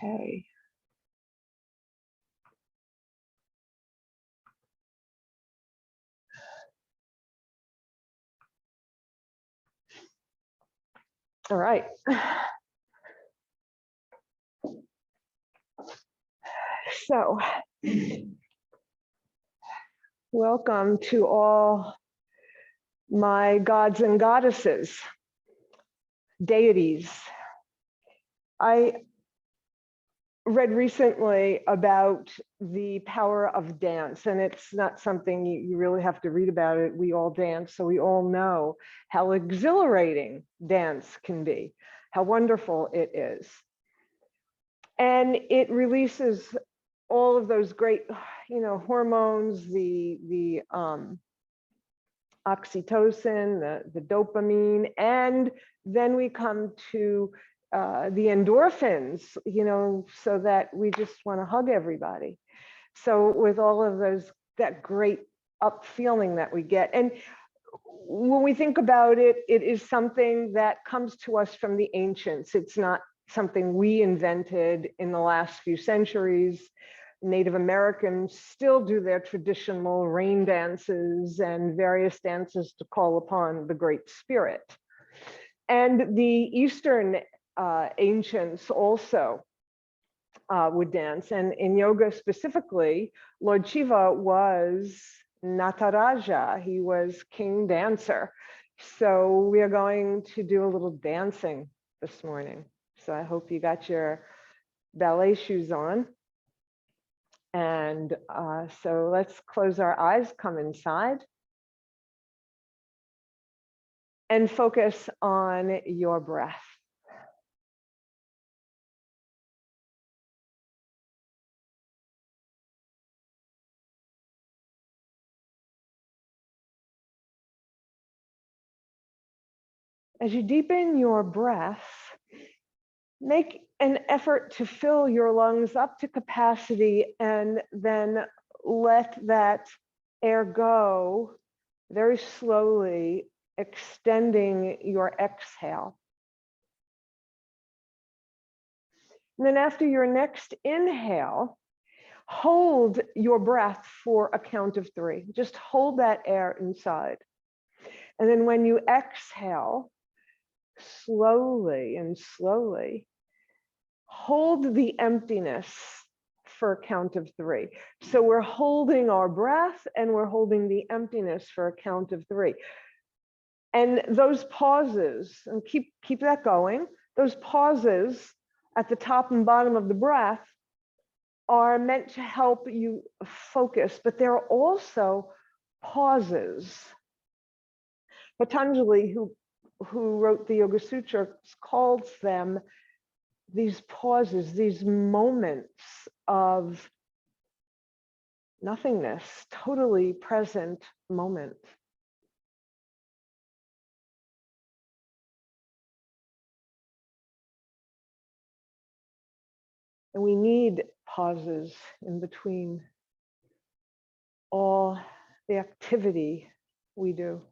Okay. All right. So, welcome to all my gods and goddesses, deities. I read recently about the power of dance, and it's not something you really have to read about it. We all dance, so we all know how exhilarating dance can be, how wonderful it is. And it releases all of those great, hormones, the oxytocin, the dopamine, and then we come to the endorphins, so that we just want to hug everybody. So with all of those, that great up feeling that we get. And when we think about it, it is something that comes to us from the ancients. It's not something we invented in the last few centuries. Native Americans still do their traditional rain dances and various dances to call upon the Great Spirit. And the Eastern ancients also would dance. And in yoga specifically, Lord Shiva was Nataraja. He was king dancer. So we are going to do a little dancing this morning. So I hope you got your ballet shoes on. And so let's close our eyes, come inside, and focus on your breath. As you deepen your breath, make an effort to fill your lungs up to capacity and then let that air go very slowly, extending your exhale. And then after your next inhale, hold your breath for a count of 3. Just hold that air inside. And then when you exhale, slowly and slowly, hold the emptiness for a count of 3. So we're holding our breath and we're holding the emptiness for a count of 3. And those pauses, and keep that going, those pauses at the top and bottom of the breath are meant to help you focus, but there are also pauses. Patanjali, who wrote the Yoga Sutras, calls them these pauses, these moments of nothingness, totally present moment. And we need pauses in between all the activity we do.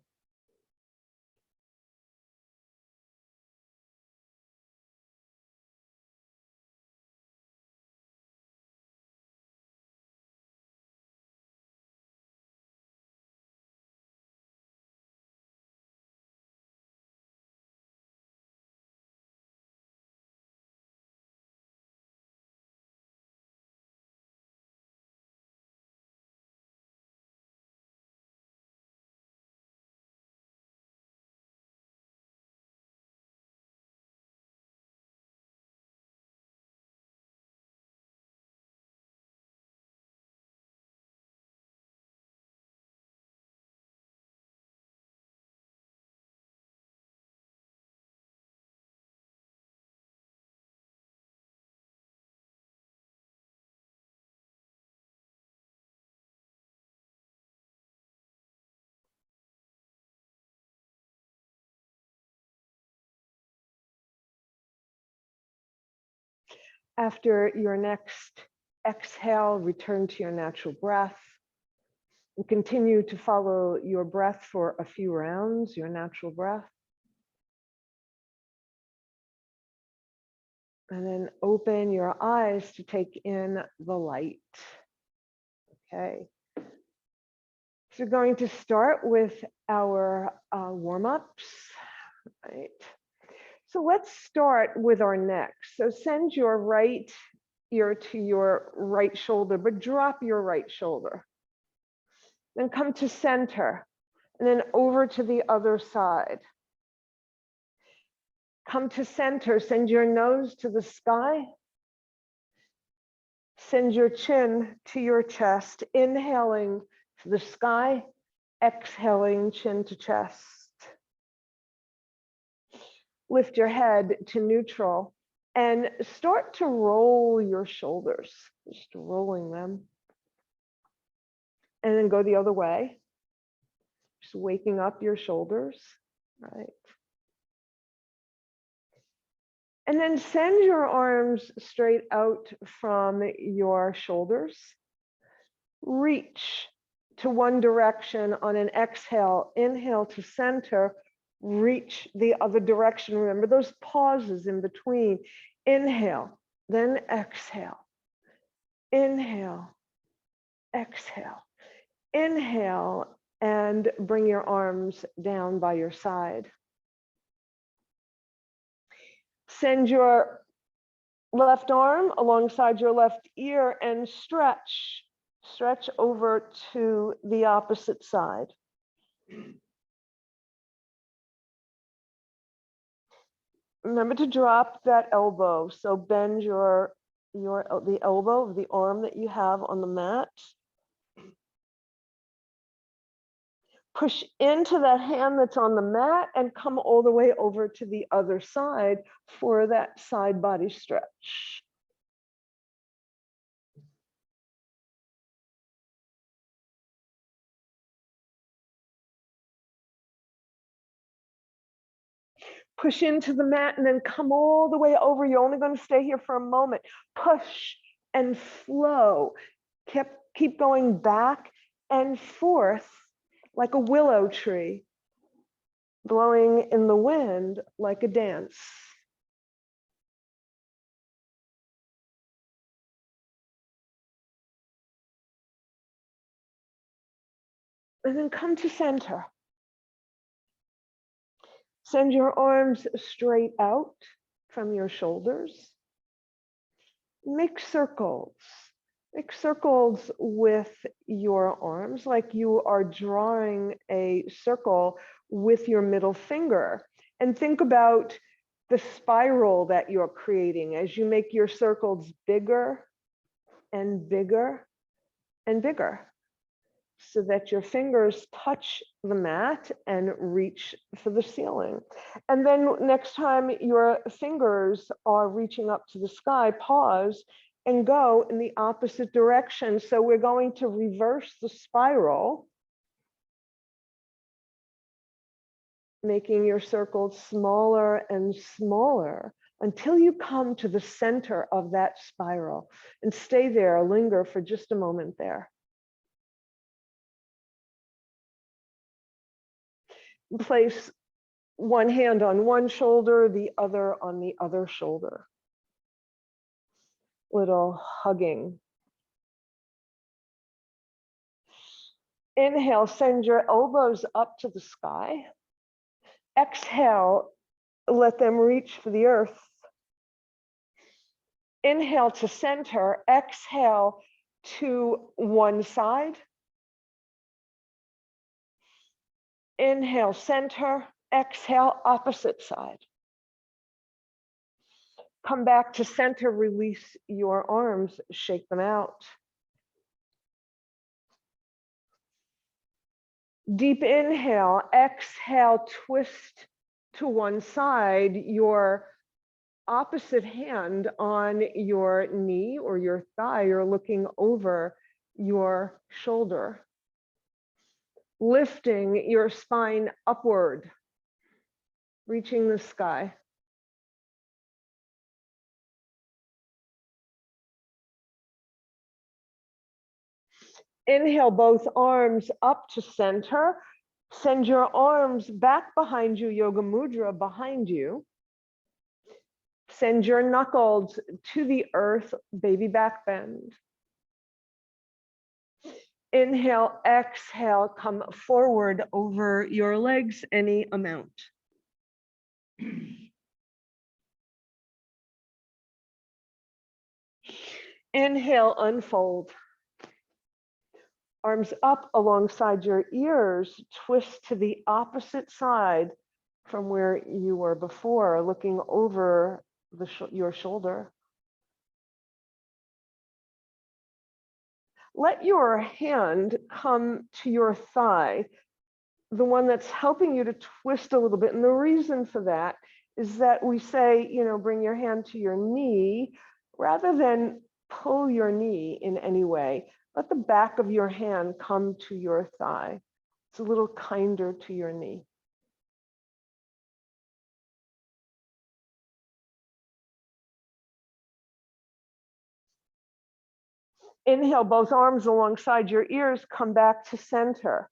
After your next exhale, return to your natural breath. And continue to follow your breath for a few rounds, your natural breath. And then open your eyes to take in the light. Okay. So we're going to start with our warm-ups, right? So let's start with our neck. So send your right ear to your right shoulder, but drop your right shoulder. Then come to center, and then over to the other side. Come to center, send your nose to the sky. Send your chin to your chest, inhaling to the sky, exhaling chin to chest. Lift your head to neutral and start to roll your shoulders, just rolling them. And then go the other way, just waking up your shoulders, right? And then send your arms straight out from your shoulders. Reach to one direction on an exhale. Inhale to center. Reach the other direction. Remember those pauses in between. Inhale, then exhale. Inhale, exhale. Inhale, and bring your arms down by your side. Send your left arm alongside your left ear and stretch. Stretch over to the opposite side. Remember to drop that elbow. So bend the elbow of the arm that you have on the mat. Push into that hand that's on the mat and come all the way over to the other side for that side body stretch. Push into the mat and then come all the way over. You're only going to stay here for a moment. Push and flow. Keep going back and forth like a willow tree, blowing in the wind like a dance. And then come to center. Send your arms straight out from your shoulders. Make circles. Make circles with your arms like you are drawing a circle with your middle finger. And think about the spiral that you're creating as you make your circles bigger and bigger and bigger, so that your fingers touch the mat and reach for the ceiling. And then next time your fingers are reaching up to the sky, pause and go in the opposite direction. So we're going to reverse the spiral, making your circles smaller and smaller until you come to the center of that spiral. And stay there, linger for just a moment there. Place one hand on one shoulder, the other on the other shoulder. Little hugging. Inhale, send your elbows up to the sky. Exhale, let them reach for the earth. Inhale to center, exhale to one side. Inhale, center, exhale, opposite side. Come back to center, release your arms, shake them out. Deep inhale, exhale, twist to one side, your opposite hand on your knee or your thigh. You're looking over your shoulder. Lifting your spine upward, reaching the sky. Inhale, both arms up to center. Send your arms back behind you, Yoga Mudra behind you. Send your knuckles to the earth, baby back bend. Inhale, exhale, come forward over your legs any amount. Inhale, unfold. Arms up alongside your ears, twist to the opposite side from where you were before, looking over your shoulder. Let your hand come to your thigh, the one that's helping you to twist a little bit. And the reason for that is that we say, bring your hand to your knee rather than pull your knee in any way. Let the back of your hand come to your thigh. It's a little kinder to your knee. Inhale, both arms alongside your ears, come back to center.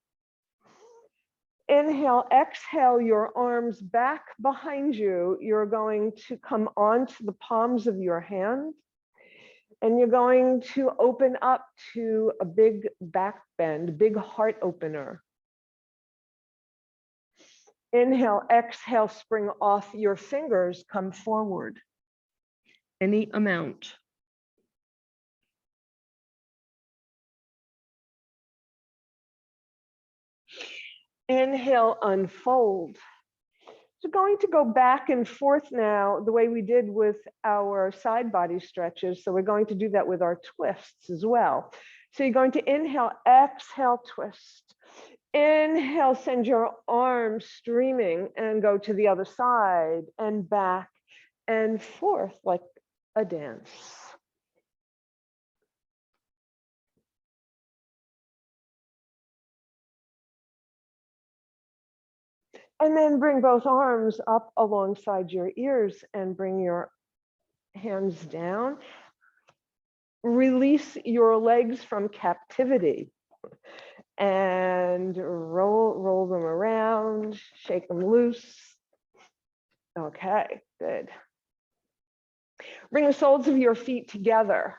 Inhale, exhale your arms back behind you. You're going to come onto the palms of your hand. And you're going to open up to a big back bend, big heart opener. Inhale, exhale, spring off your fingers, come forward. Any amount. Inhale, unfold. So going to go back and forth now the way we did with our side body stretches. So we're going to do that with our twists as well. So you're going to inhale, exhale, twist. Inhale, send your arms streaming and go to the other side and back and forth like a dance. And then bring both arms up alongside your ears and bring your hands down. Release your legs from captivity and roll them around, shake them loose. Okay, good. Bring the soles of your feet together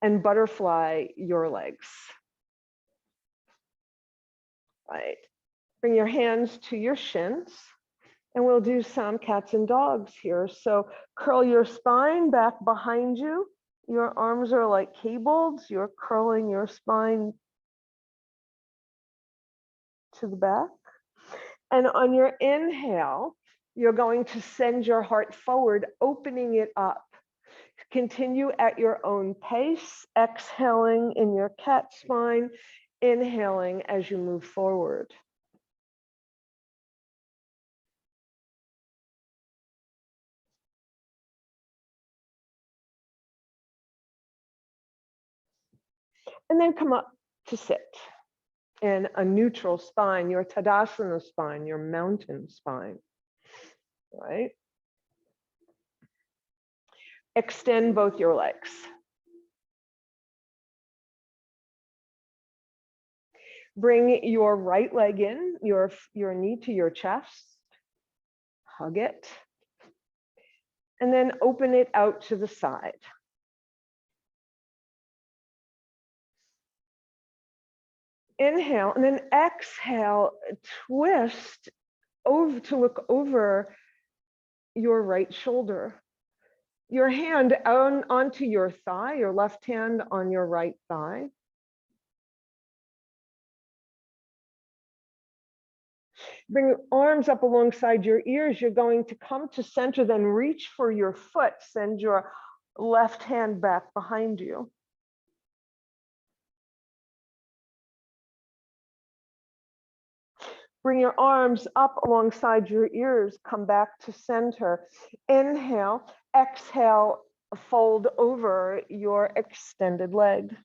and butterfly your legs. Right. Bring your hands to your shins, and we'll do some cats and dogs here. So curl your spine back behind you. Your arms are like cabled. You're curling your spine to the back. And on your inhale, you're going to send your heart forward, opening it up. Continue at your own pace, exhaling in your cat spine, inhaling as you move forward. And then come up to sit in a neutral spine, your Tadasana spine, your mountain spine, right? Extend both your legs. Bring your right leg in, your knee to your chest, hug it, and then open it out to the side. Inhale, and then exhale, twist over to look over your right shoulder. Your hand onto your thigh, your left hand on your right thigh. Bring your arms up alongside your ears. You're going to come to center, then reach for your foot. Send your left hand back behind you. Bring your arms up alongside your ears. Come back to center. Inhale, exhale, fold over your extended leg.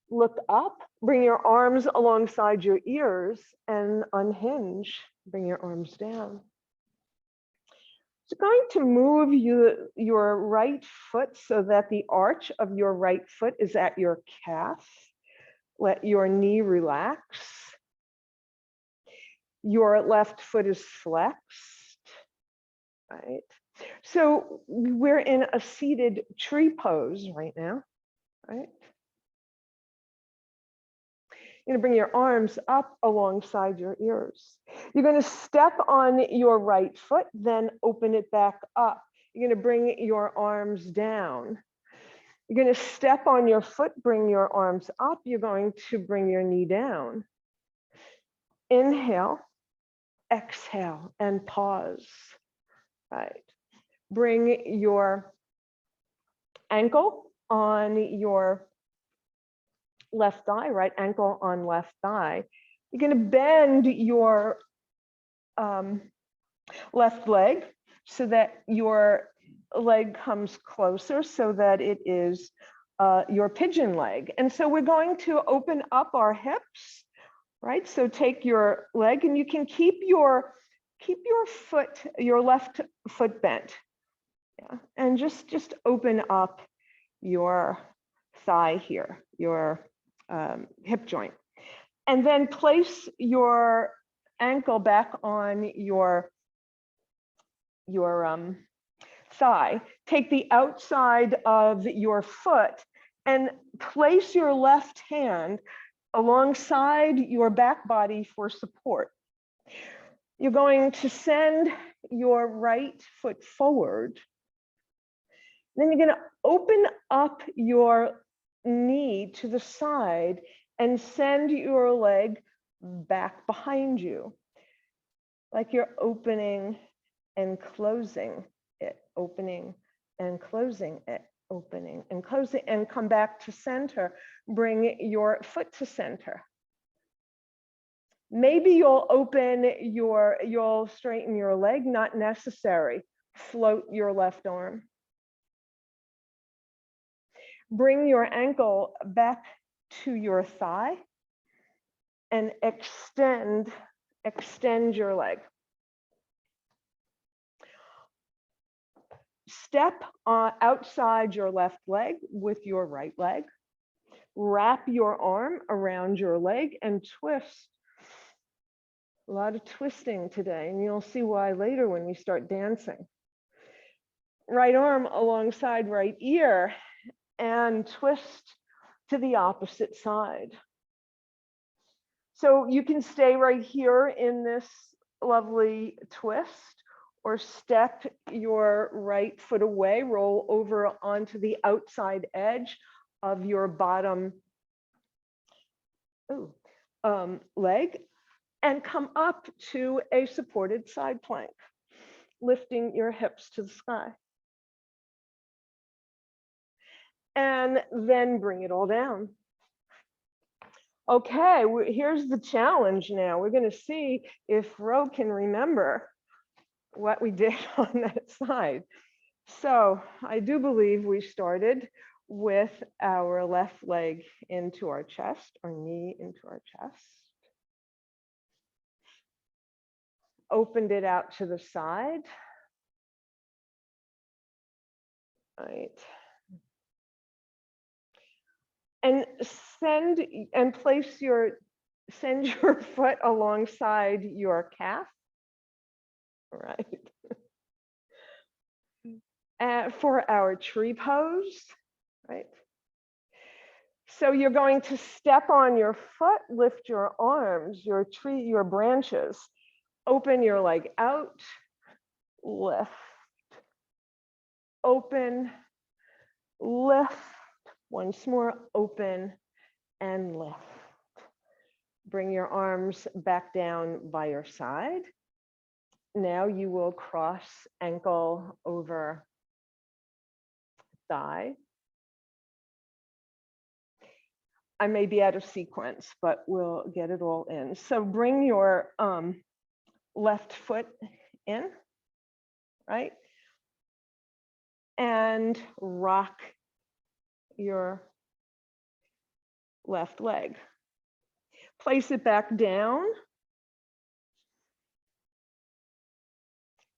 Look up, bring your arms alongside your ears and unhinge. Bring your arms down. So going to move your right foot so that the arch of your right foot is at your calf. Let your knee relax. Your left foot is flexed, right? So we're in a seated tree pose right now, right? You're gonna bring your arms up alongside your ears. You're gonna step on your right foot, then open it back up. You're gonna bring your arms down. You're gonna step on your foot, bring your arms up. You're going to bring your knee down. Inhale, exhale, and pause, right? Bring your ankle on your left thigh, right ankle on left thigh. You're going to bend your left leg so that your leg comes closer so that it is your pigeon leg. And so we're going to open up our hips, right? So take your leg and you can keep your foot, your left foot bent. Yeah. And just open up your thigh here, your hip joint. And then place your ankle back on your thigh. Take the outside of your foot and place your left hand alongside your back body for support. You're going to send your right foot forward. Then you're going to open up your knee to the side and send your leg back behind you, like you're opening and closing it, opening and closing it, opening and closing, and come back to center. Bring your foot to center. Maybe you'll straighten your leg, not necessary. Float your left arm. Bring your ankle back to your thigh and extend your leg. Step outside your left leg with your right leg. Wrap your arm around your leg and twist. A lot of twisting today, and you'll see why later when we start dancing. Right arm alongside right ear and twist to the opposite side. So you can stay right here in this lovely twist, or step your right foot away, roll over onto the outside edge of your bottom leg, and come up to a supported side plank, lifting your hips to the sky. And then bring it all down. Okay, here's the challenge now. We're going to see if Ro can remember what we did on that side. So I do believe we started with our left leg into our chest, our knee into our chest. Opened it out to the side. Right. And send your foot alongside your calf. Right. For our tree pose, right? So you're going to step on your foot, lift your arms, your branches, open your leg out, lift, open, lift, once more, open and lift. Bring your arms back down by your side. Now you will cross ankle over thigh. I may be out of sequence, but we'll get it all in. So bring your left foot in, right? And rock your left leg. Place it back down.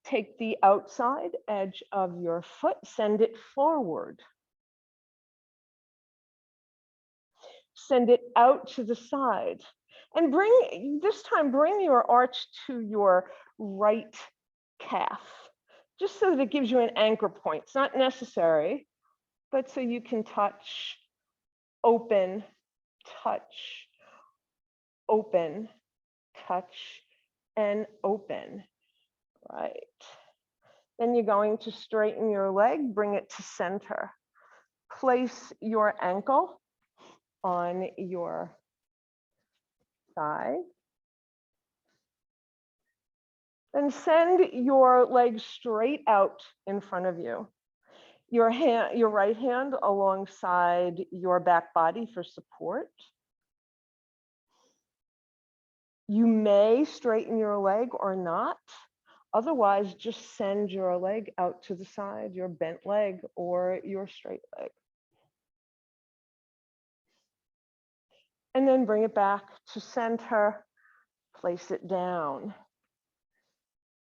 Take the outside edge of your foot, send it forward. Send it out to the side. And this time, bring your arch to your right calf, just so that it gives you an anchor point. It's not necessary, but so you can touch, open, touch, open, touch, and open, right? Then you're going to straighten your leg, bring it to center. Place your ankle on your thigh. Then send your leg straight out in front of you. Your right hand alongside your back body for support. You may straighten your leg or not. Otherwise, just send your leg out to the side, your bent leg or your straight leg. And then bring it back to center, place it down.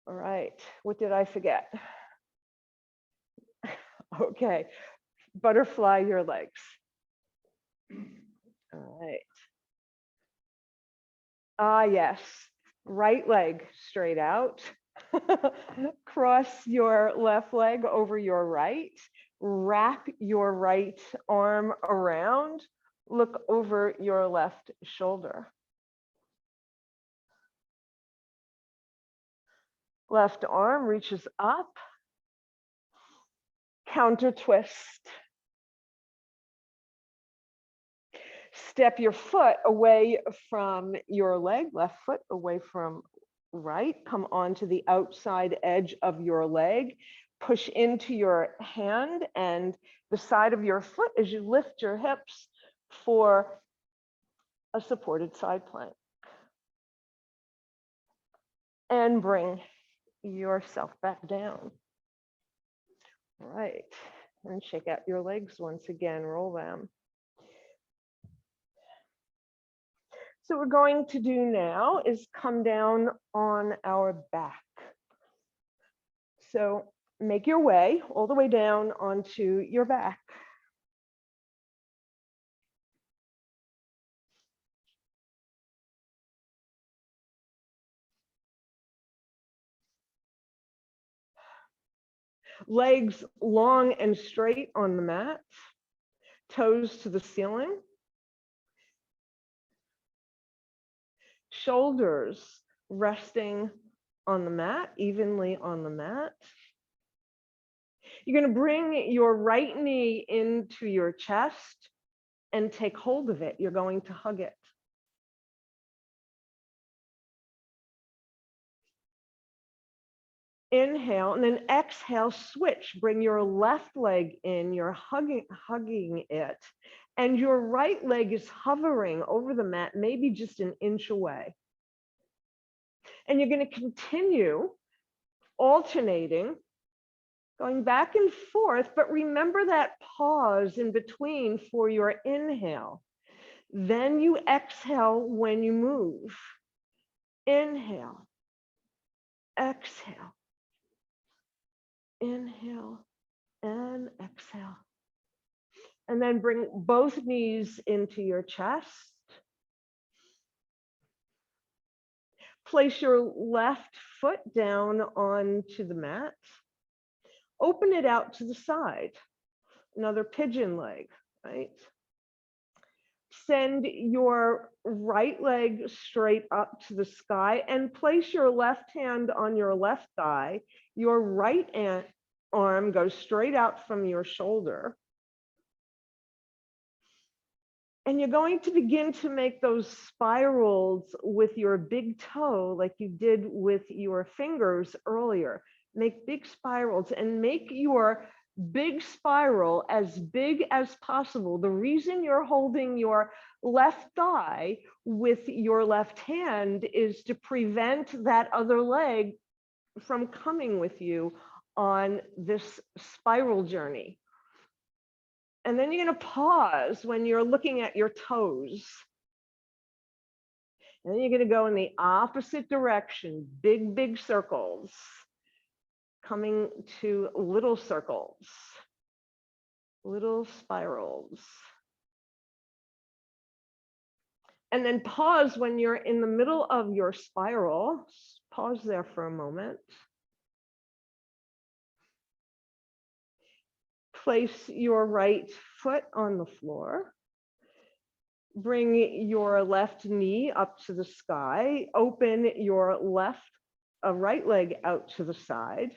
All right, what did I forget? Okay, butterfly your legs. All right. Ah, yes, right leg straight out. Cross your left leg over your right. Wrap your right arm around. Look over your left shoulder. Left arm reaches up. Counter twist. Step your foot away from your leg, left foot away from right. Come onto the outside edge of your leg. Push into your hand and the side of your foot as you lift your hips for a supported side plank. And bring yourself back down. All right, and shake out your legs once again, roll them. So what we're going to do now is come down on our back. So make your way all the way down onto your back. Legs long and straight on the mat, toes to the ceiling. Shoulders resting on the mat, evenly on the mat. You're going to bring your right knee into your chest and take hold of it. You're going to hug it. Inhale, and then exhale, switch. Bring your left leg in, you're hugging it, and your right leg is hovering over the mat, maybe just an inch away. And you're going to continue alternating, going back and forth, but remember that pause in between for your inhale. Then you exhale when you move. Inhale, exhale, inhale, and exhale. And then bring both knees into your chest. Place your left foot down onto the mat. Open it out to the side. Another pigeon leg, right? Send your right leg straight up to the sky and place your left hand on your left thigh. Your right arm goes straight out from your shoulder. And you're going to begin to make those spirals with your big toe like you did with your fingers earlier. Make big spirals and make your big spiral as big as possible. The reason you're holding your left thigh with your left hand is to prevent that other leg from coming with you on this spiral journey. And then you're going to pause when you're looking at your toes. And then you're going to go in the opposite direction, big, big circles, coming to little circles, little spirals. And then pause when you're in the middle of your spiral. Pause there for a moment. Place your right foot on the floor. Bring your left knee up to the sky. Open your right leg out to the side.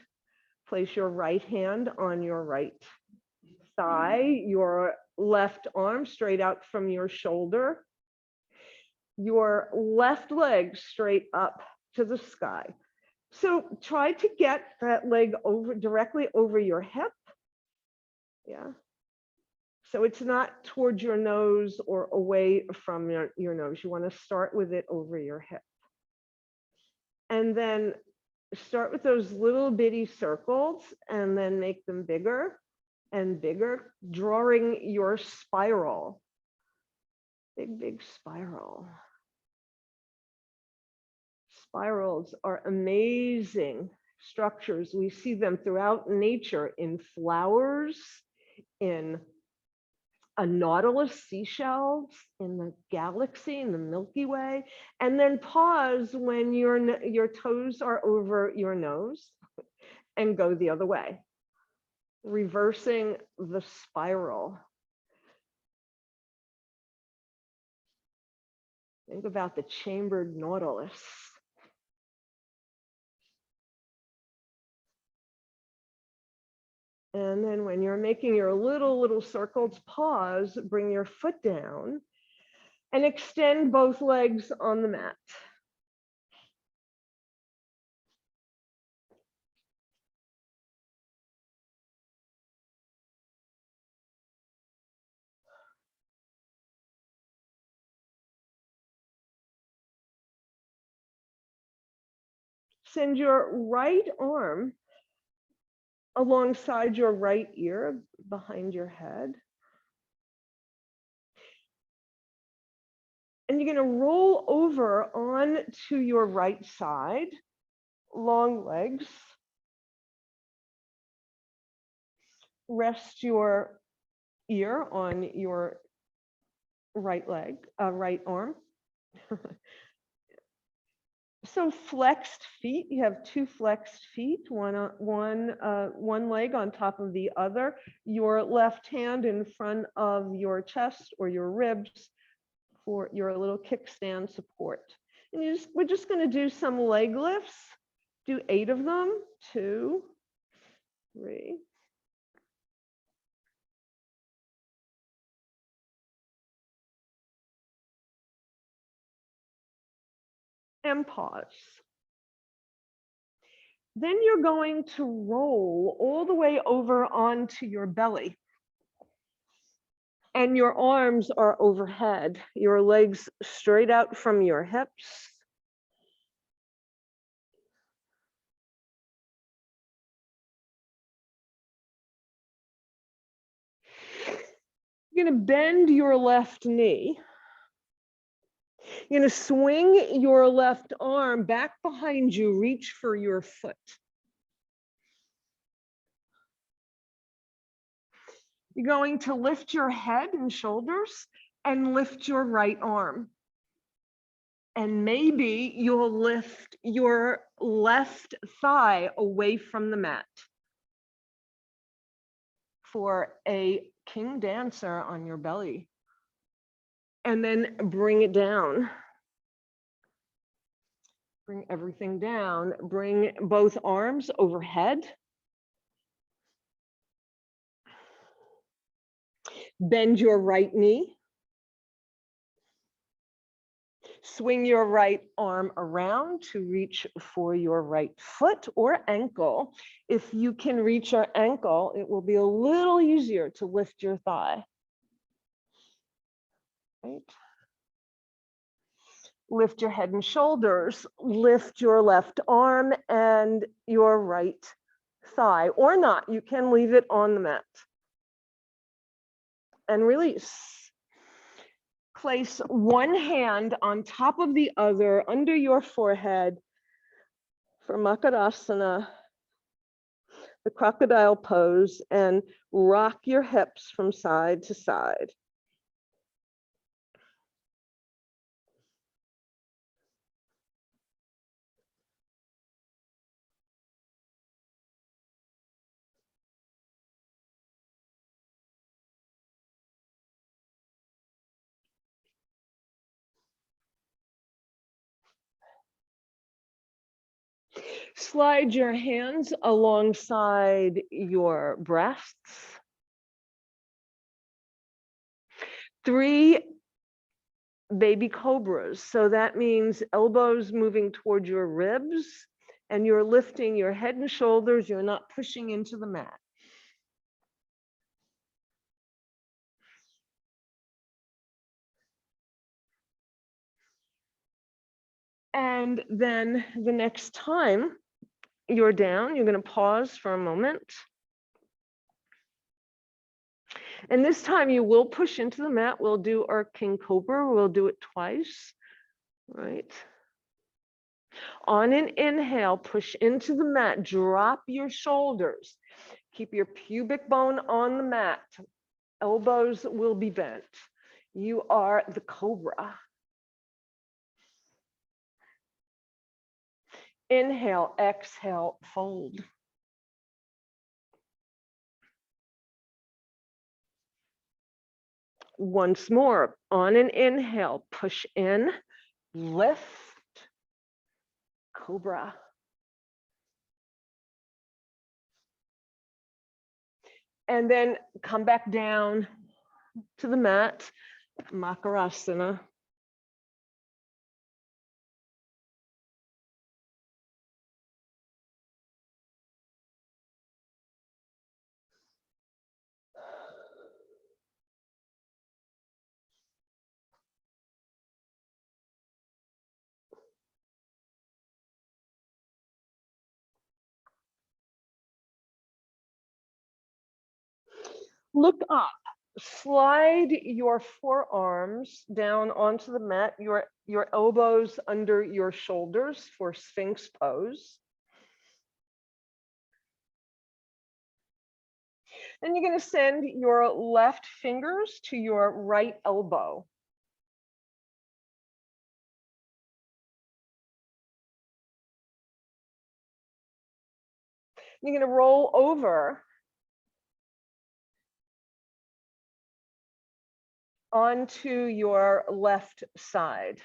Place your right hand on your right thigh, your left arm straight out from your shoulder, your left leg straight up to the sky. So try to get that leg directly over your hip. Yeah. So it's not towards your nose or away from your nose. You want to start with it over your hip. And then start with those little bitty circles and then make them bigger and bigger, drawing your spiral. Big, big spiral. Spirals are amazing structures. We see them throughout nature in flowers, in a nautilus seashells, in the galaxy, in the Milky Way. And then pause when your toes are over your nose and go the other way, reversing the spiral. Think about the chambered nautilus. And then when you're making your little circles, pause, bring your foot down and extend both legs on the mat. Send your right arm alongside your right ear behind your head. And you're going to roll over on to your right side, long legs. Rest your ear on your right leg, right arm. So flexed feet, you have two flexed feet, one leg on top of the other, your left hand in front of your chest or your ribs for your little kickstand support. And we're just going to do some leg lifts. Do 8 of them. 2, 3. And pause. Then you're going to roll all the way over onto your belly. And your arms are overhead, your legs straight out from your hips. You're going to bend your left knee. You're going to swing your left arm back behind you, reach for your foot. You're going to lift your head and shoulders and lift your right arm. And maybe you'll lift your left thigh away from the mat for a king dancer on your belly. And then bring it down. Bring everything down. Bring both arms overhead. Bend your right knee. Swing your right arm around to reach for your right foot or ankle. If you can reach your ankle, it will be a little easier to lift your thigh. Right? Lift your head and shoulders. Lift your left arm and your right thigh, or not. You can leave it on the mat. And release. Place one hand on top of the other under your forehead for Makarasana, the crocodile pose, and rock your hips from side to side. Slide your hands alongside your breasts. 3 baby cobras. So that means elbows moving toward your ribs and you're lifting your head and shoulders. You're not pushing into the mat. And then the next time you're down, you're going to pause for a moment. And this time you will push into the mat. We'll do our King Cobra. We'll do it twice, right? On an inhale, push into the mat, drop your shoulders. Keep your pubic bone on the mat. Elbows will be bent. You are the Cobra. Inhale, exhale, fold. Once more, on an inhale, push in, lift, Cobra. And then come back down to the mat, Makarasana. Look up, slide your forearms down onto the mat, your elbows under your shoulders for Sphinx pose. Then you're going to send your left fingers to your right elbow. You're going to roll over onto your left side.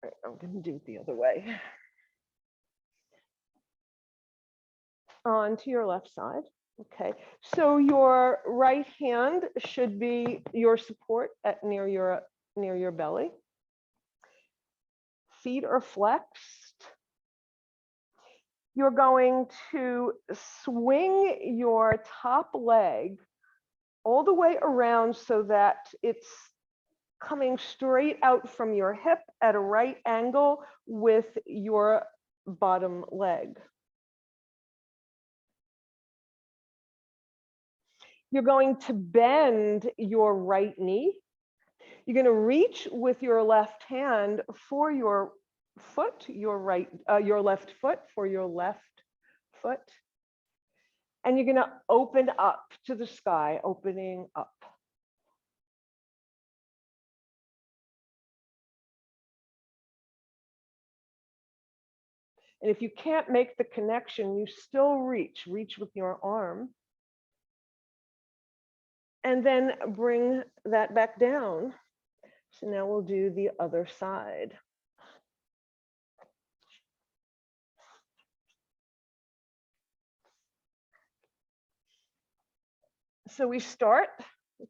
Right, I'm going to do it the other way. Onto your left side. Okay, so your right hand should be your support at near your belly. Feet are flexed. You're going to swing your top leg all the way around so that it's coming straight out from your hip at a right angle with your bottom leg. You're going to bend your right knee. You're going to reach with your left hand for your foot, your left foot for your left foot. And you're going to open up to the sky, opening up. And if you can't make the connection, you still reach with your arm. And then bring that back down. So now we'll do the other side. So we start,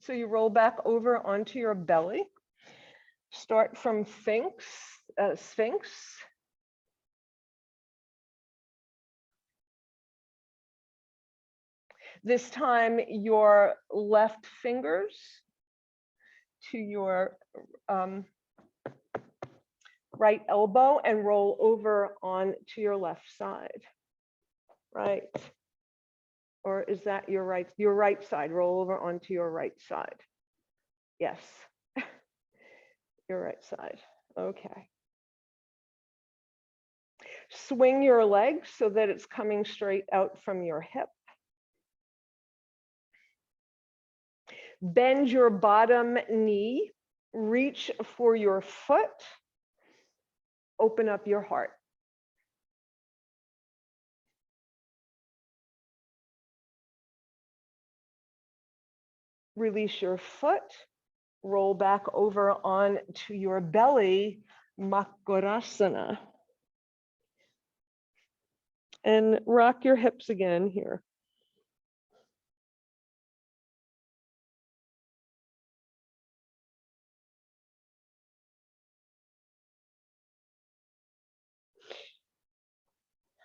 so you roll back over onto your belly. Start from Sphinx. This time your left fingers to your right elbow and roll over on to your left side. Right. Or is that your right side? Roll over onto your right side. Yes. Your right side. Okay. Swing your leg so that it's coming straight out from your hip. Bend your bottom knee, reach for your foot, open up your heart. Release your foot, roll back over onto your belly, Makarasana. And rock your hips again here.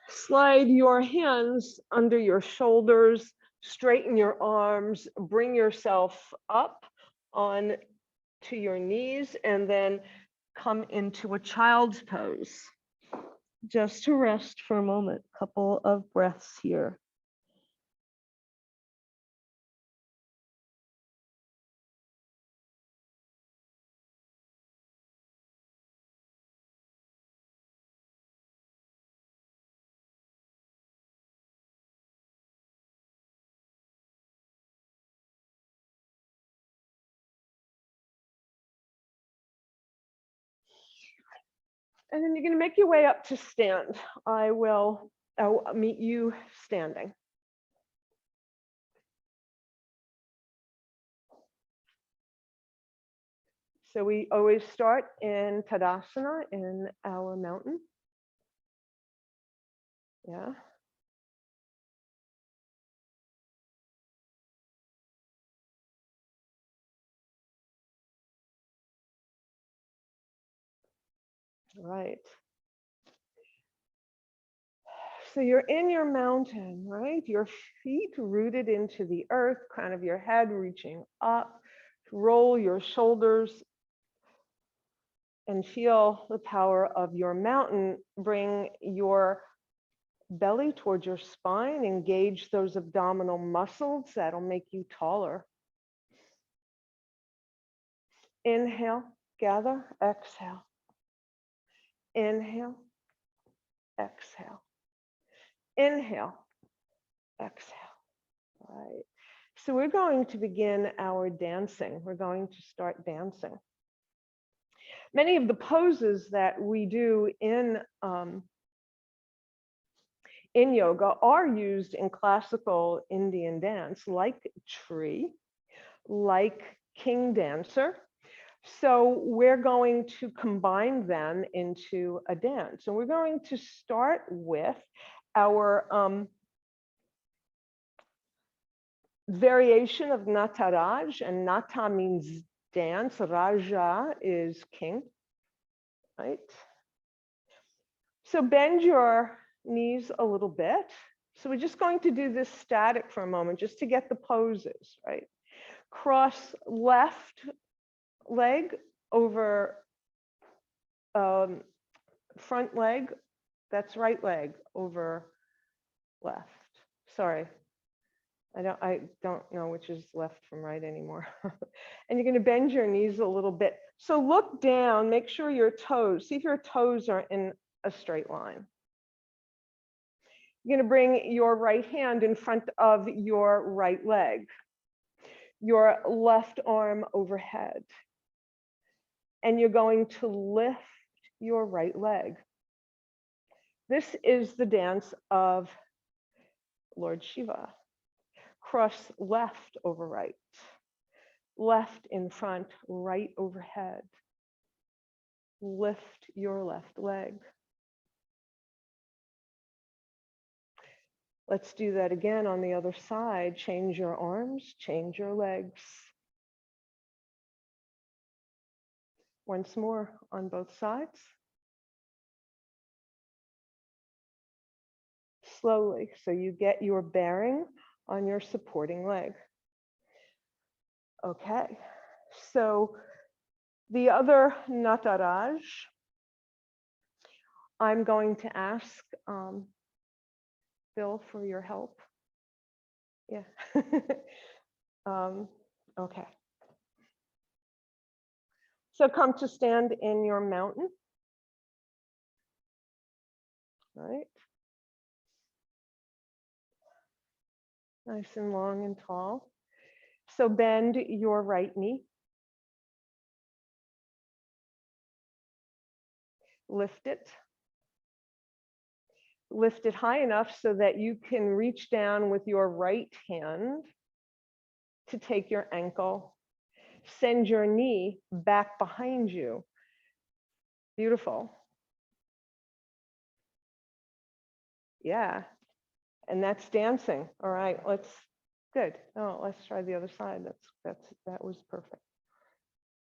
Slide your hands under your shoulders, straighten your arms, bring yourself up on to your knees, and then come into a child's pose. Just to rest for a moment, couple of breaths here. And then you're going to make your way up to stand. I'll meet you standing. So we always start in Tadasana in our mountain. Yeah. Right. So you're in your mountain, right? Your feet rooted into the earth, crown of your head reaching up. Roll your shoulders and feel the power of your mountain. Bring your belly towards your spine. Engage those abdominal muscles. That'll make you taller. Inhale, gather, exhale. Inhale, exhale. Inhale, exhale. All right. So we're going to begin our dancing. We're going to start dancing. Many of the poses that we do in yoga are used in classical Indian dance, like tree, like king dancer. So we're going to combine them into a dance. And we're going to start with our variation of Nataraj, and Nata means dance, Raja is king, right? So bend your knees a little bit. So we're just going to do this static for a moment, just to get the poses, right? Cross left leg over front leg, that's right leg over left. Sorry, I don't know which is left from right anymore. And you're going to bend your knees a little bit. So look down, make sure your toes, see if your toes are in a straight line. You're going to bring your right hand in front of your right leg, your left arm overhead, and you're going to lift your right leg. This is the dance of Lord Shiva. Cross left over right, left in front, right overhead. Lift your left leg. Let's do that again on the other side. Change your arms, change your legs. Once more on both sides. Slowly, so you get your bearing on your supporting leg. Okay, so the other Nataraj, I'm going to ask Bill for your help. Yeah. Okay. So come to stand in your mountain. All right. Nice and long and tall. So bend your right knee. Lift it. Lift it high enough so that you can reach down with your right hand to take your ankle. Send your knee back behind you. Beautiful. Yeah, and that's dancing. All right, good. Oh, let's try the other side. That was perfect.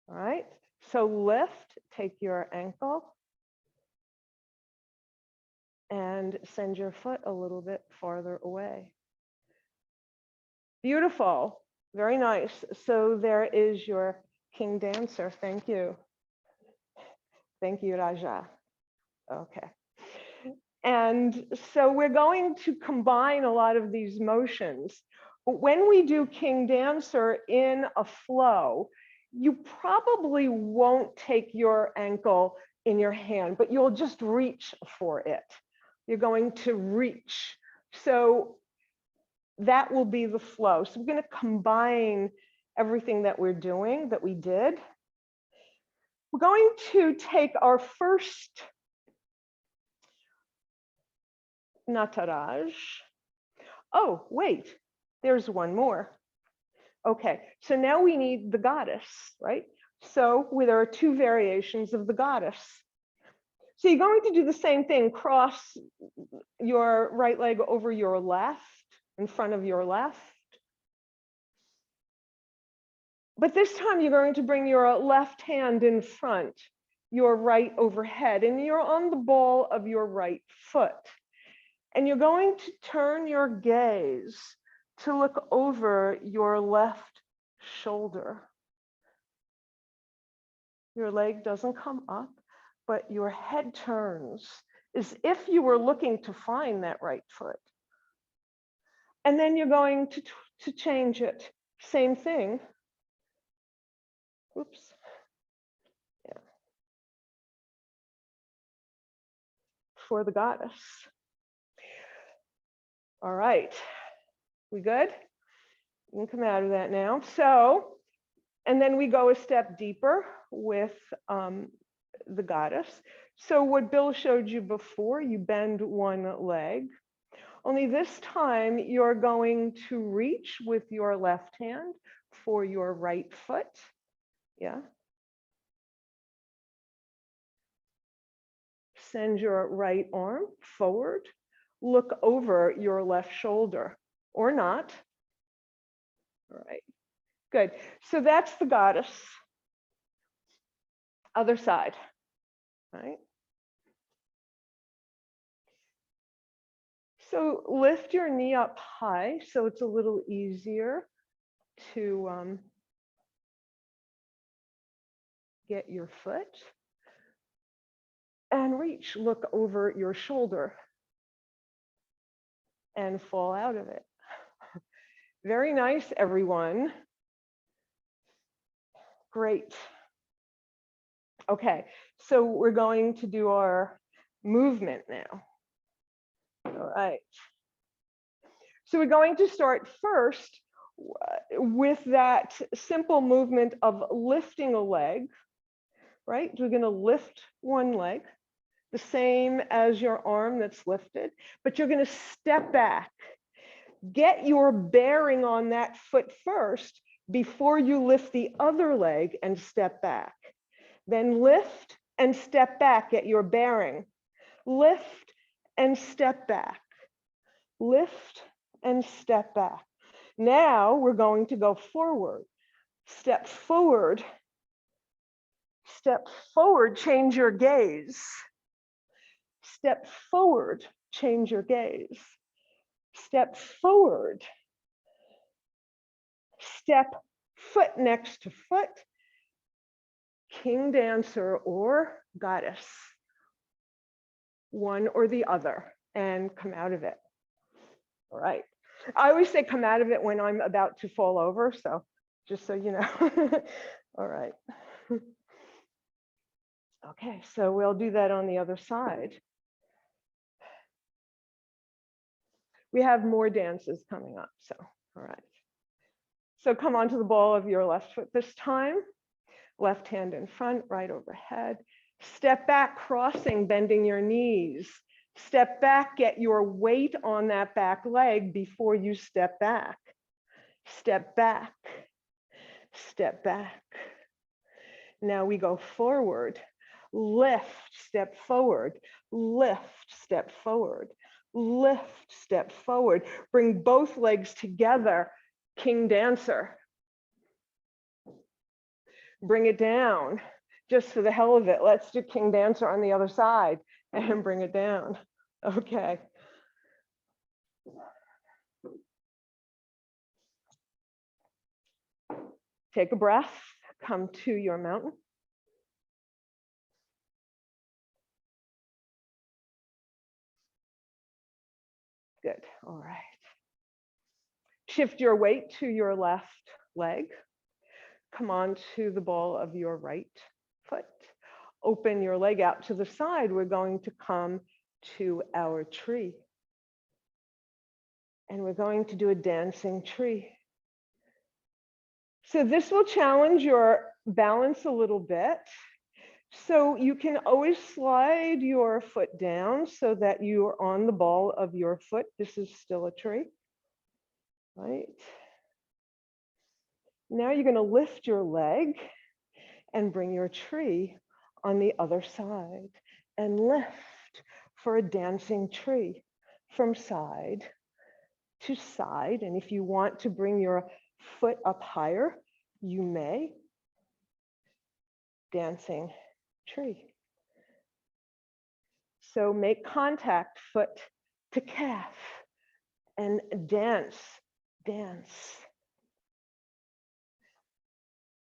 All right, so lift, take your ankle and send your foot a little bit farther away. Beautiful, very nice. So there is your King Dancer. Thank you. Thank you, Raja. Okay. And so we're going to combine a lot of these motions. But when we do King Dancer in a flow, you probably won't take your ankle in your hand, but you'll just reach for it. You're going to reach. So that will be the flow. So we're going to combine everything that we're doing, that we did. We're going to take our first Nataraj. Oh, wait, there's one more. Okay, so now we need the goddess, right? So there are two variations of the goddess. So you're going to do the same thing, cross your right leg over your left, in front of your left. But this time you're going to bring your left hand in front, your right overhead, and you're on the ball of your right foot. And you're going to turn your gaze to look over your left shoulder. Your leg doesn't come up, but your head turns as if you were looking to find that right foot. And then you're going to change it. Same thing. Oops. Yeah. For the goddess. All right. We good? You can come out of that now. So, and then we go a step deeper with the goddess. So what Bill showed you before, you bend one leg. Only this time you're going to reach with your left hand for your right foot. Yeah. Send your right arm forward. Look over your left shoulder or not. All right, good. So that's the goddess. Other side, right? So lift your knee up high so it's a little easier to get your foot. And reach, look over your shoulder and fall out of it. Very nice, everyone. Great. Okay, so we're going to do our movement now. All right. So we're going to start first with that simple movement of lifting a leg, right? We're going to lift one leg, the same as your arm that's lifted, but you're going to step back. Get your bearing on that foot first before you lift the other leg and step back. Then lift and step back, get your bearing. Lift and step back. Lift and step back. Now we're going to go forward. Step forward. Step forward, change your gaze. Step forward, change your gaze. Step forward. Step foot next to foot. King Dancer or goddess. One or the other, and come out of it. All right. I always say come out of it when I'm about to fall over, so just so you know. All right. Okay, so we'll do that on the other side. We have more dances coming up, so all right. So come onto the ball of your left foot this time. Left hand in front, right overhead. Step back, crossing, bending your knees. Step back, get your weight on that back leg before you step back. Step back, step back. Now we go forward, lift, step forward, lift, step forward, lift, step forward. Bring both legs together, King Dancer. Bring it down, just for the hell of it. Let's do King Dancer on the other side and bring it down. Okay. Take a breath, come to your mountain. Good, all right. Shift your weight to your left leg. Come on to the ball of your right foot. Open your leg out to the side. We're going to come to our tree. And we're going to do a dancing tree. So this will challenge your balance a little bit. So you can always slide your foot down so that you are on the ball of your foot. This is still a tree, right? Now you're going to lift your leg and bring your tree on the other side and lift for a dancing tree from side to side. And if you want to bring your foot up higher, you may. Dancing tree. So make contact, foot to calf, and dance, dance.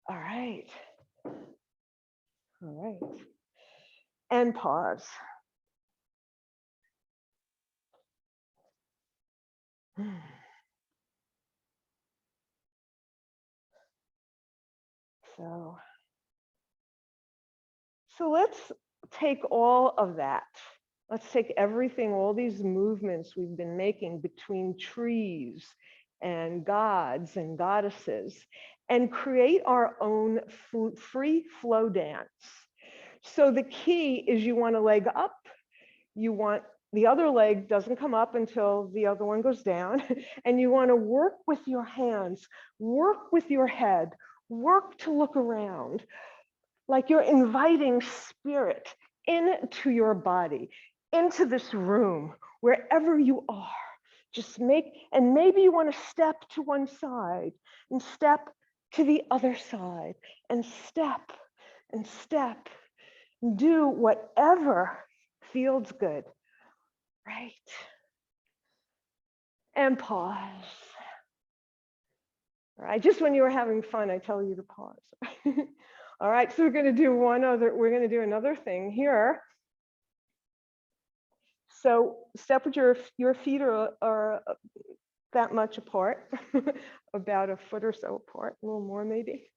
All right. All right. And pause. So let's take all of that. Let's take everything, all these movements we've been making between trees and gods and goddesses, and create our own free flow dance. So the key is you want a leg up, you want the other leg doesn't come up until the other one goes down, and you want to work with your hands, work with your head, work to look around, like you're inviting spirit into your body, into this room, wherever you are. Just make, and maybe you want to step to one side and step to the other side and step and step. Do whatever feels good, right? And pause. All right, just when you were having fun, I tell you to pause. All right, so we're going to do another thing here. So step with your feet are that much apart, about a foot or so apart, a little more maybe.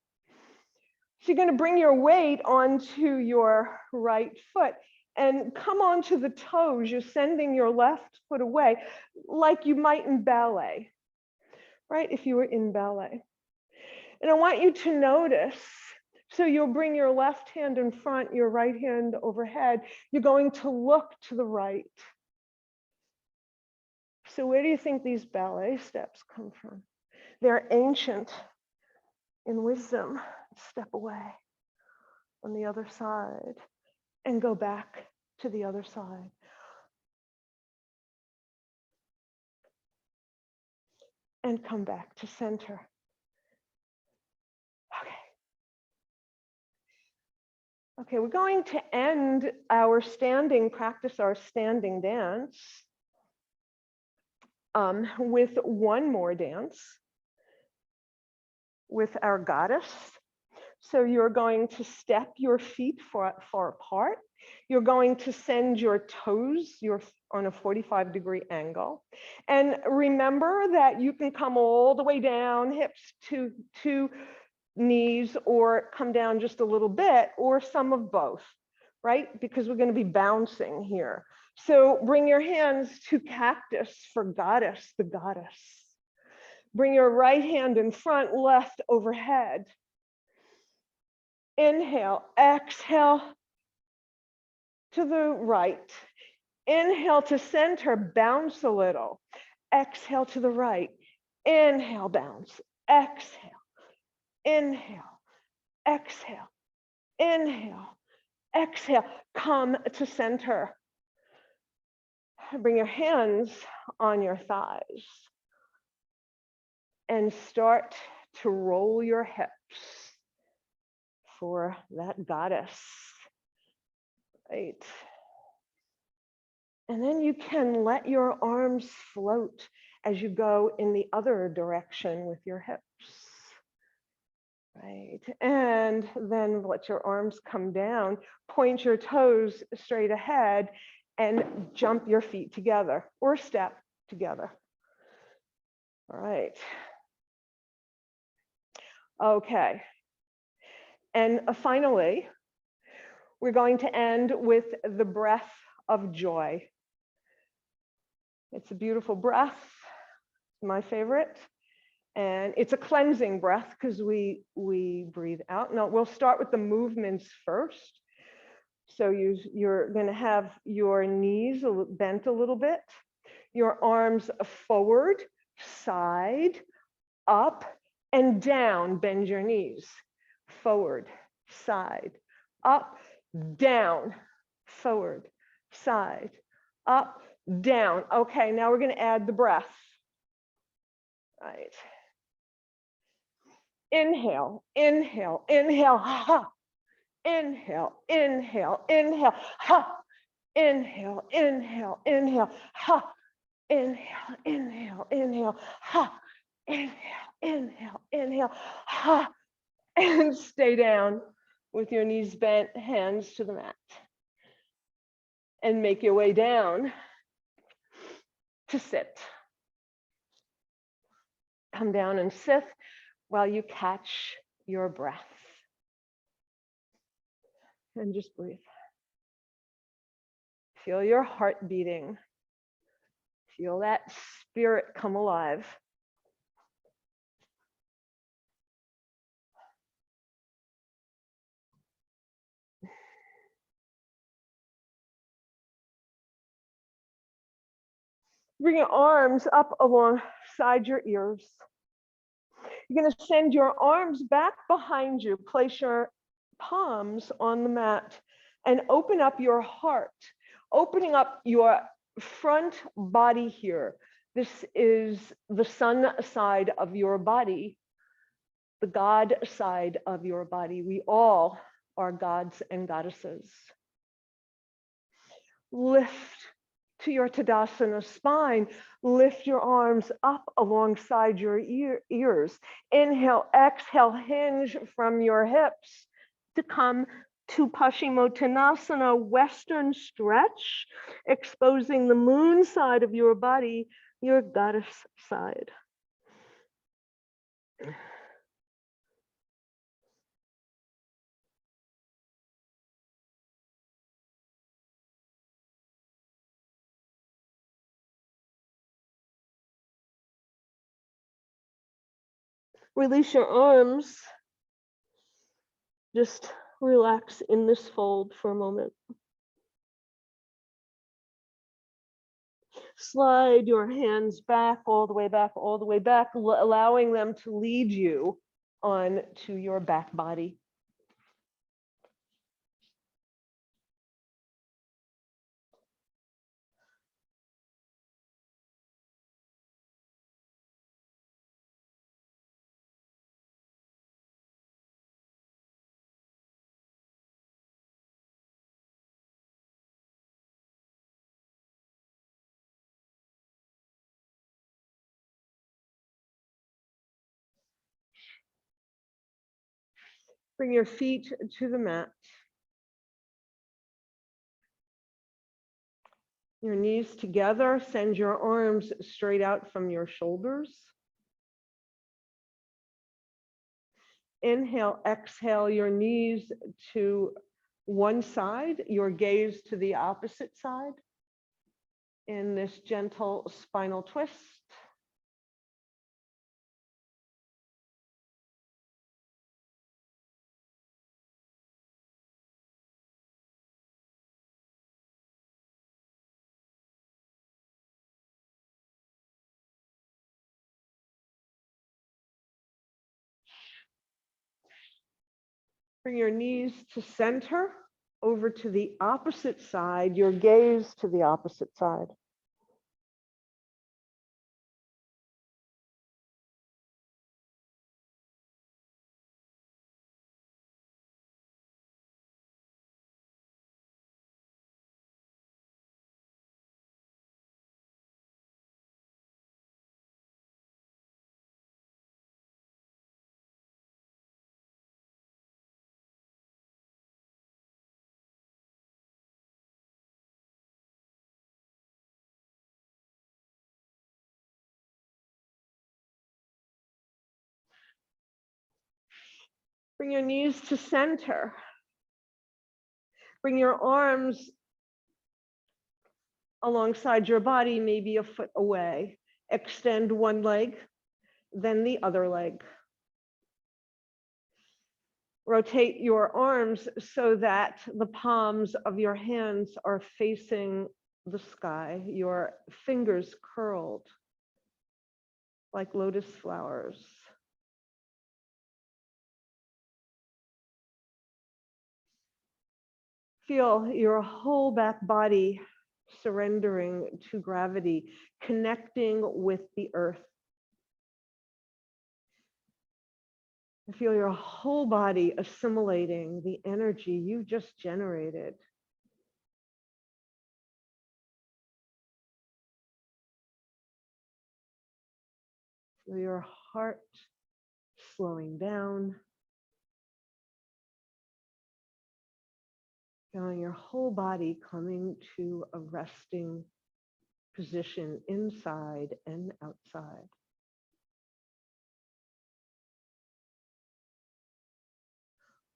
So you're going to bring your weight onto your right foot and come onto the toes. You're sending your left foot away like you might in ballet, right? If you were in ballet. And I want you to notice, so you'll bring your left hand in front, your right hand overhead. You're going to look to the right. So where do you think these ballet steps come from? They're ancient in wisdom. Step away on the other side and go back to the other side. And come back to center. Okay, we're going to end our practice our standing dance with one more dance with our goddess. So you're going to step your feet far apart. You're going to send your toes on a 45-degree angle. And remember that you can come all the way down, hips to knees, or come down just a little bit, or some of both, right? Because we're going to be bouncing here. So bring your hands to cactus for goddess, the goddess. Bring your right hand in front, left overhead. Inhale, exhale to the right. Inhale to center, bounce a little. Exhale to the right. Inhale, bounce. Exhale. Inhale. Exhale. Inhale, exhale, come to center. Bring your hands on your thighs and start to roll your hips for that goddess, right? And then you can let your arms float as you go in the other direction with your hips, right? And then let your arms come down, point your toes straight ahead, and jump your feet together or step together. All right. Okay. And finally, we're going to end with the breath of joy. It's a beautiful breath, my favorite. And it's a cleansing breath because we breathe out. Now, we'll start with the movements first. So you're going to have your knees bent a little bit, your arms forward, side, up, and down. Bend your knees. Forward, side, up, down, forward, side, up, down. Okay, now we're going to add the breath. Right. Inhale, inhale, inhale, ha. Inhale, inhale, inhale, ha. Inhale, inhale, inhale, ha. Inhale, inhale, inhale, ha. Inhale, inhale, inhale, ha. And stay down with your knees bent, hands to the mat. And make your way down to sit. Come down and sit while you catch your breath. And just breathe. Feel your heart beating. Feel that spirit come alive. Bring your arms up alongside your ears. You're going to send your arms back behind you. Place your palms on the mat and open up your heart, opening up your front body here. This is the sun side of your body, the God side of your body. We all are gods and goddesses. Lift to your Tadasana spine. Lift your arms up alongside your ears. Inhale, exhale, hinge from your hips to come to Pashimotanasana, Western stretch, exposing the moon side of your body, your goddess side. Release your arms. Just relax in this fold for a moment. Slide your hands back, all the way back, all the way back, allowing them to lead you on to your back body. Bring your feet to the mat. Your knees together, send your arms straight out from your shoulders. Inhale, exhale your knees to one side, your gaze to the opposite side in this gentle spinal twist. Bring your knees to center, over to the opposite side, your gaze to the opposite side. Bring your knees to center. Bring your arms alongside your body, maybe a foot away. Extend one leg, then the other leg. Rotate your arms so that the palms of your hands are facing the sky, your fingers curled like lotus flowers. Feel your whole back body surrendering to gravity, connecting with the earth. Feel your whole body assimilating the energy you just generated. Feel your heart slowing down. Feeling your whole body coming to a resting position inside and outside.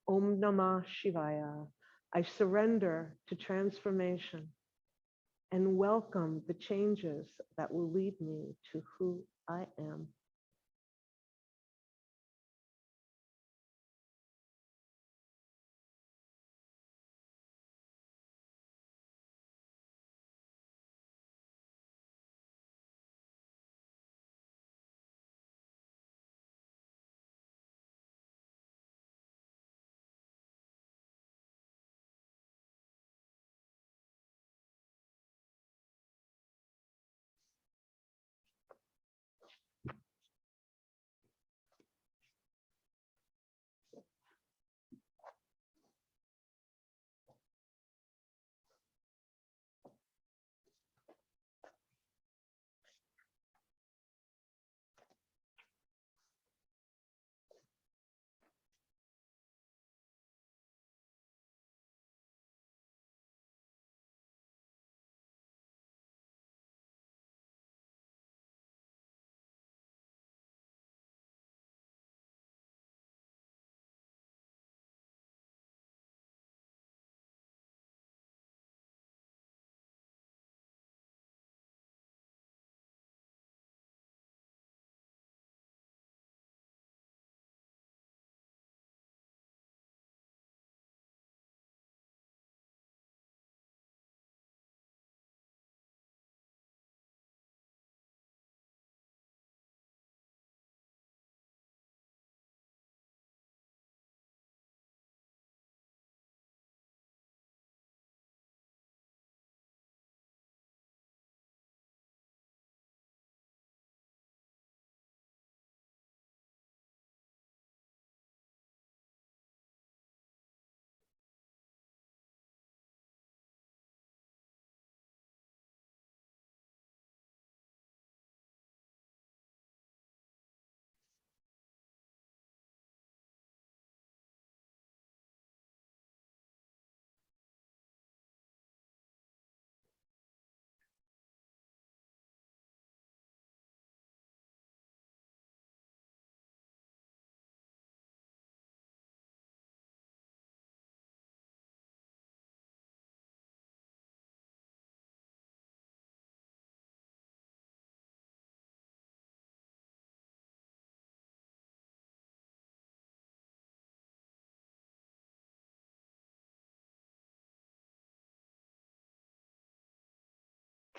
Om Namah Shivaya. I surrender to transformation and welcome the changes that will lead me to who I am.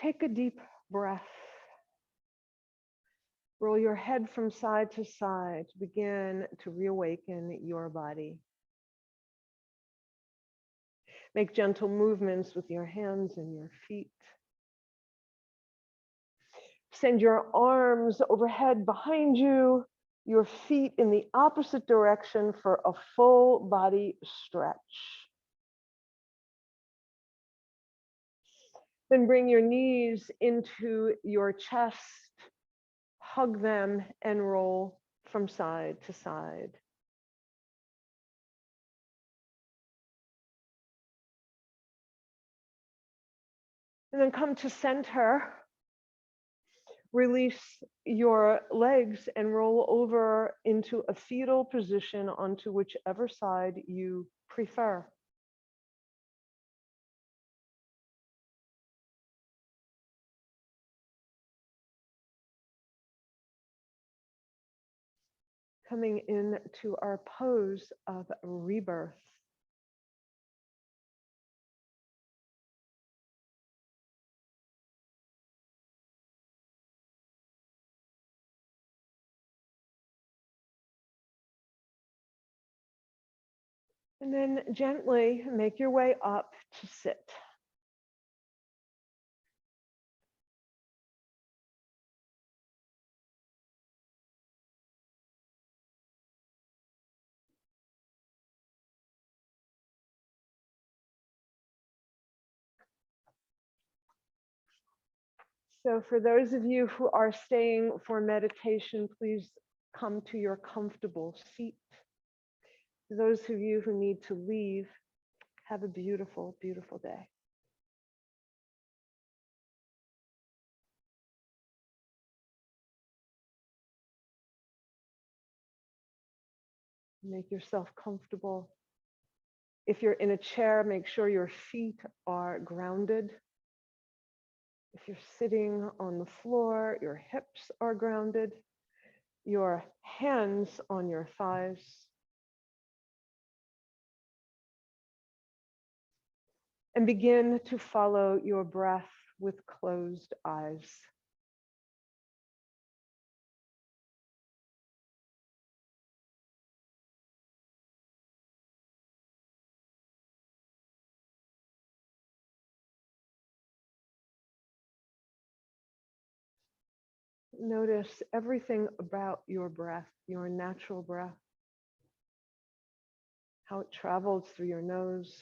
Take a deep breath. Roll your head from side to side to begin to reawaken your body. Make gentle movements with your hands and your feet. Send your arms overhead behind you, your feet in the opposite direction for a full body stretch. Then bring your knees into your chest, hug them, and roll from side to side. And then come to center. Release your legs and roll over into a fetal position onto whichever side you prefer. Coming into our pose of rebirth. And then gently make your way up to sit. So for those of you who are staying for meditation, please come to your comfortable seat. For those of you who need to leave, have a beautiful, beautiful day. Make yourself comfortable. If you're in a chair, make sure your feet are grounded. If you're sitting on the floor, your hips are grounded. Your hands on your thighs. And begin to follow your breath with closed eyes. Notice everything about your breath, your natural breath, how it travels through your nose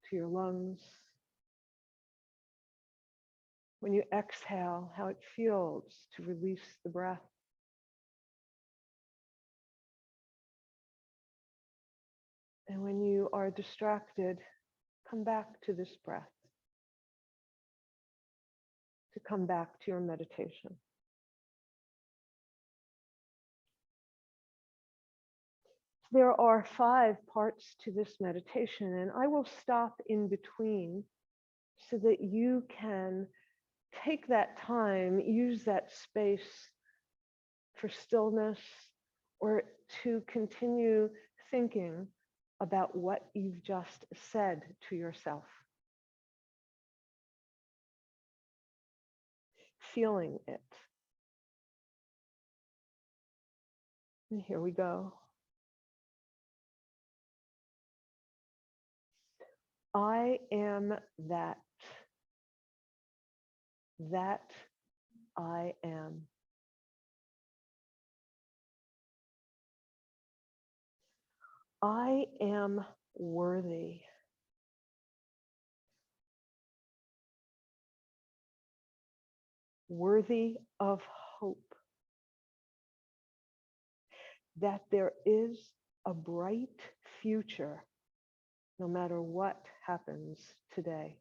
to your lungs. When you exhale, how it feels to release the breath. And when you are distracted, come back to this breath, to come back to your meditation. There are 5 parts to this meditation, and I will stop in between so that you can take that time, use that space for stillness or to continue thinking about what you've just said to yourself. Feeling it. And here we go. I am that. That I am. I am worthy. Worthy of hope. That there is a bright future no matter what happens today.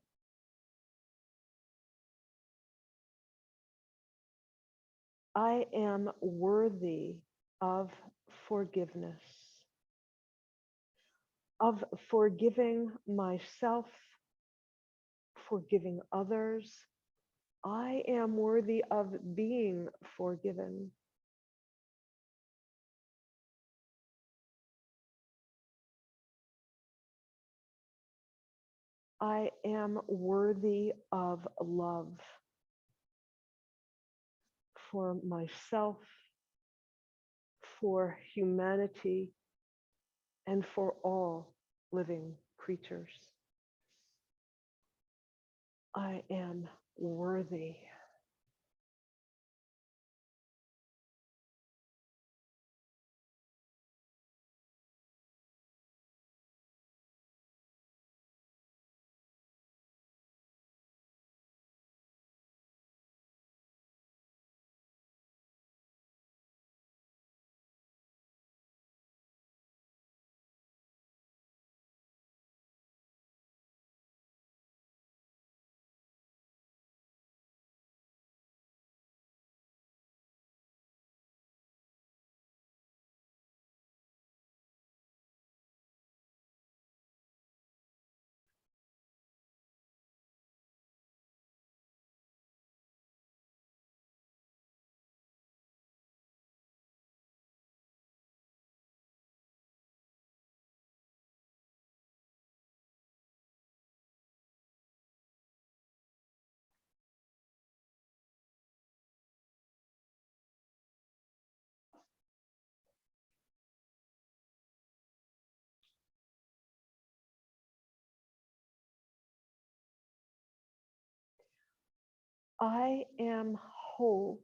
I am worthy of forgiveness, of forgiving myself, forgiving others. I am worthy of being forgiven. I am worthy of love for myself, for humanity, and for all living creatures. I am worthy. I am whole.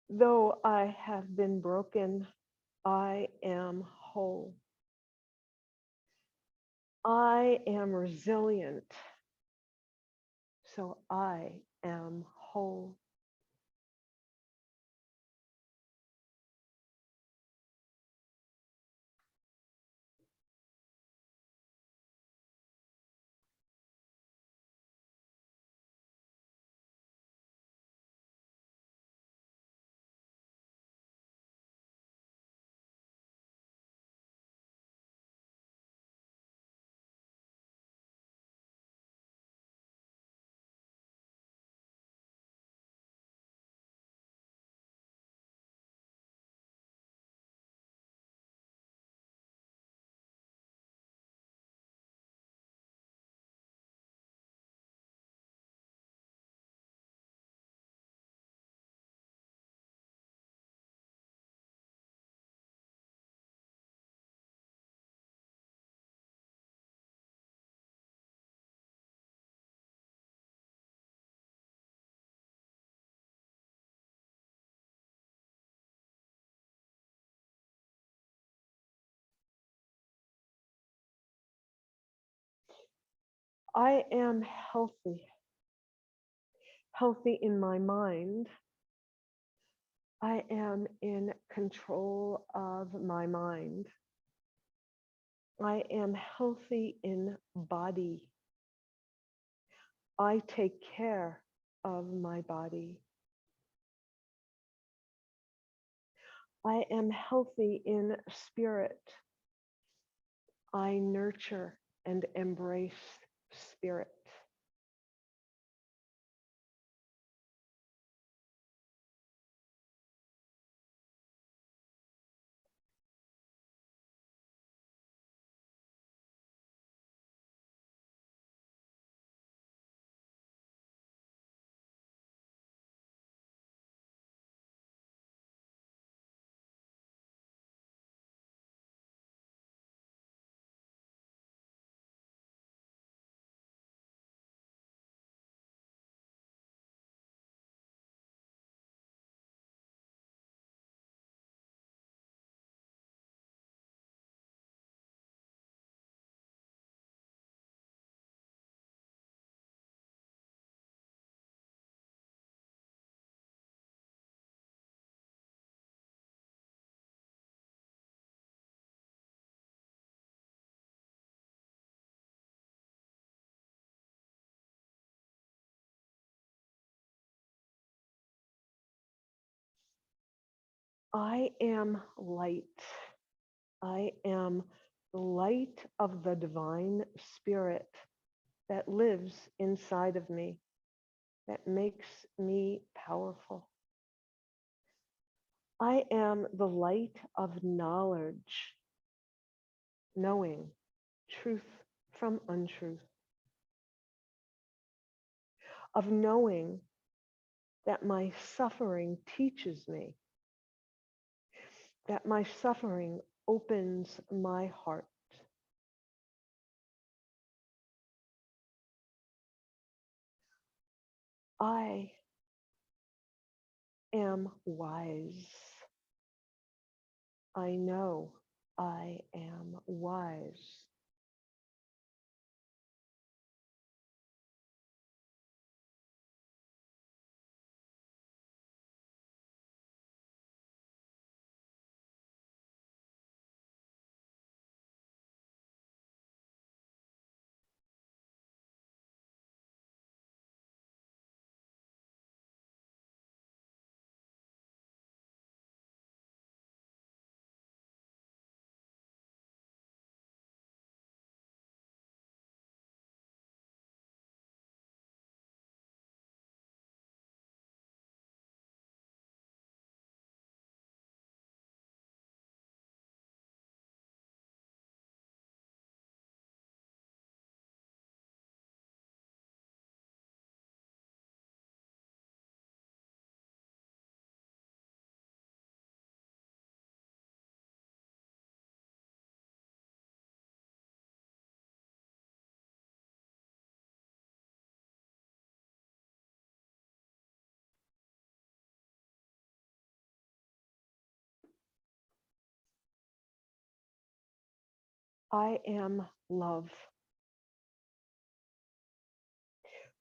Though I have been broken, I am whole. I am resilient, so I am whole. I am healthy, healthy in my mind. I am in control of my mind. I am healthy in body. I take care of my body. I am healthy in spirit. I nurture and embrace spirit. I am light. I am the light of the divine spirit that lives inside of me, that makes me powerful. I am the light of knowledge, knowing truth from untruth, of knowing that my suffering teaches me, that my suffering opens my heart, I am wise. I know I am wise. I am love.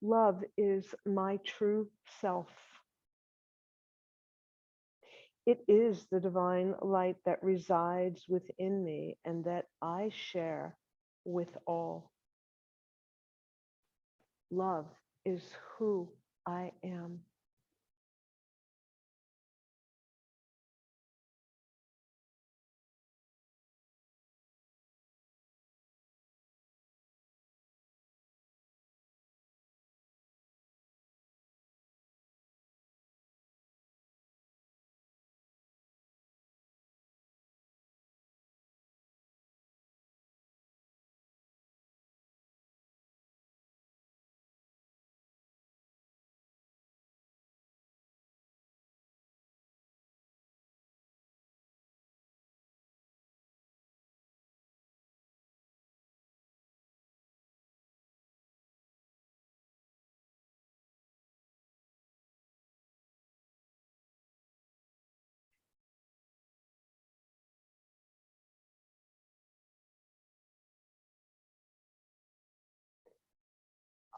Love is my true self. It is the divine light that resides within me and that I share with all. Love is who I am.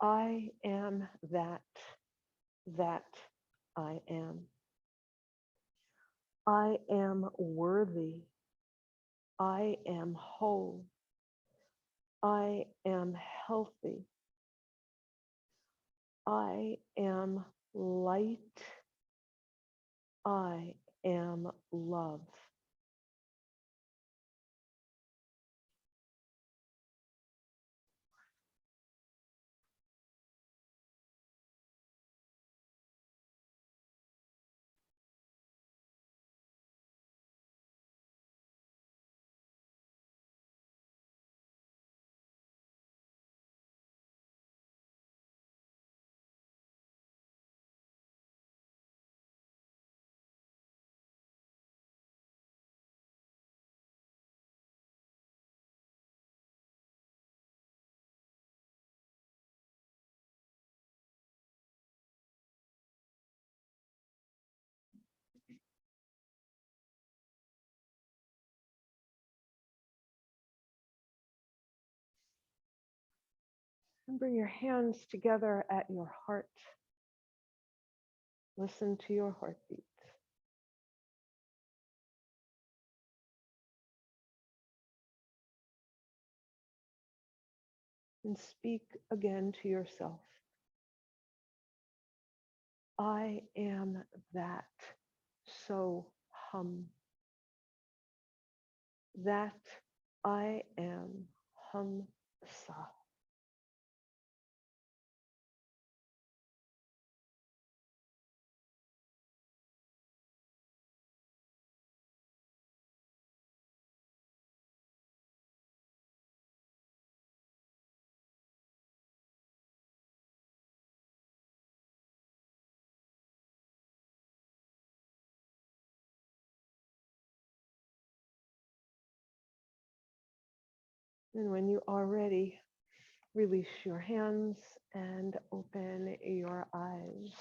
I am that I am. I am worthy. I am whole. I am healthy. I am light. I am love. And bring your hands together at your heart. Listen to your heartbeat. And speak again to yourself. I am that. So hum. That I am. Hum sa. And when you are ready, Release your hands and open your eyes.